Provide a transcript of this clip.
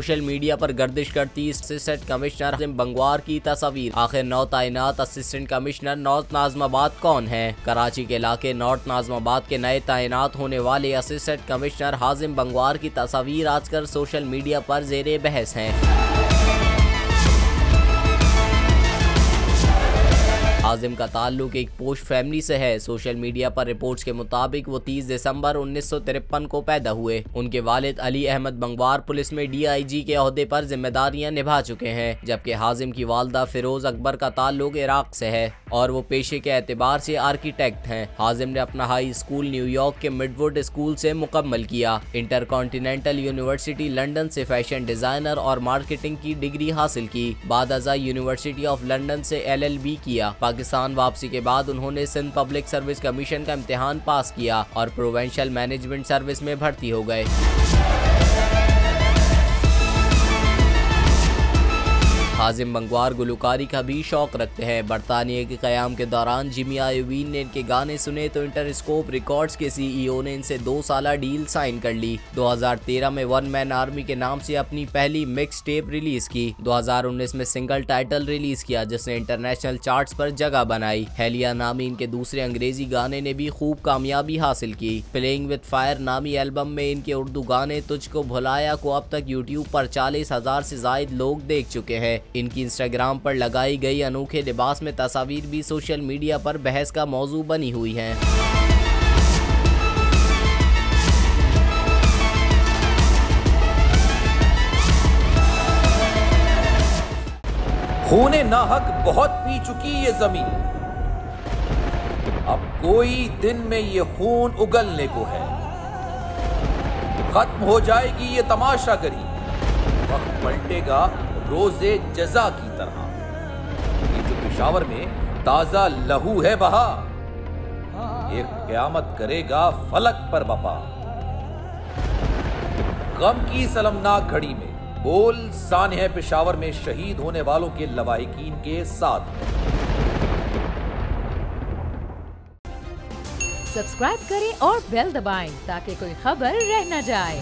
Social media पर गर्दिश करती assistant commissioner हाजिम बंगवार की तस्वीर। आखिर नौ तैनात असिस्टेंट कमिश्नर नॉर्थ नाज़िमाबाद कौन है? कराची के इलाके नॉर्थ नाज़िमाबाद के नए तैनात होने वाले असिस्टेंट कमिश्नर हाजिम बंगवार की तस्वीर आजकल सोशल मीडिया पर ज़ेरे बहस है। हाजिम का ताल्लुक एक पोश फैमिली से है। सोशल मीडिया पर रिपोर्ट्स के मुताबिक वो 30 दिसंबर 1953 को पैदा हुए। उनके वालिद अली अहमद बंगवार पुलिस में DIG के ओहदे पर जिम्मेदारियां निभा चुके हैं, जबकि हाजिम की वालदा फिरोज अकबर का ताल्लुक इराक से है और वो पेशे के एतबार से आर्किटेक्ट हैं। हाजिम ने अपना हाई स्कूल न्यूयॉर्क के मिडवुड स्कूल से मुकम्मल किया। इंटरकॉन्टिनेंटल यूनिवर्सिटी लंदन से फैशन डिजाइनर और मार्केटिंग की डिग्री हासिल की। बाद अज़ा यूनिवर्सिटी ऑफ लंदन से LLB किया। पाकिस्तान वापसी के बाद उन्होंने सिंध पब्लिक सर्विस कमीशन का इम्तिहान पास किया और प्रोवेंशियल मैनेजमेंट सर्विस में भर्ती हो गए। हाजिम बंगवार गुलकारी का भी शौक रखते हैं। बरतानिया के क़याम के दौरान जिमी आयोवीन ने इनके गाने सुने तो इंटरस्कोप रिकॉर्ड्स के CEO ने इनसे 2 साला डील साइन कर ली। 2013 में वन मैन आर्मी के नाम से अपनी पहली मिक्स टेप रिलीज की। 2019 में सिंगल टाइटल रिलीज किया जिसने इंटरनेशनल चार्ट्स पर जगह बनाई। हेलिया नामी इनके दूसरे अंग्रेजी गाने ने भी खूब कामयाबी हासिल की। प्लेइंग विद फायर नामी एल्बम में इनके उर्दू गाने तुझको भुलाया को अब तक YouTube पर 40,000 से जायद लोग देख चुके हैं। इनकी इंस्टाग्राम पर लगाई गई अनोखे लिबास में तस्वीर भी सोशल मीडिया पर बहस का मौजू बनी हुई है। खूने नाहक बहुत पी चुकी ये जमीन, अब कोई दिन में ये खून उगलने को है। खत्म हो जाएगी ये तमाशागरी, वक्त पलटेगा रोजे जजा की तरह। ये जो पेशावर में ताजा लहू है बहा, एक क़यामत करेगा फलक पर बपा। गम की सलमनाक घड़ी में बोल सानह पेशावर में शहीद होने वालों के लवाहिकीन के साथ। सब्सक्राइब करें और बेल दबाएं ताकि कोई खबर रह न जाए।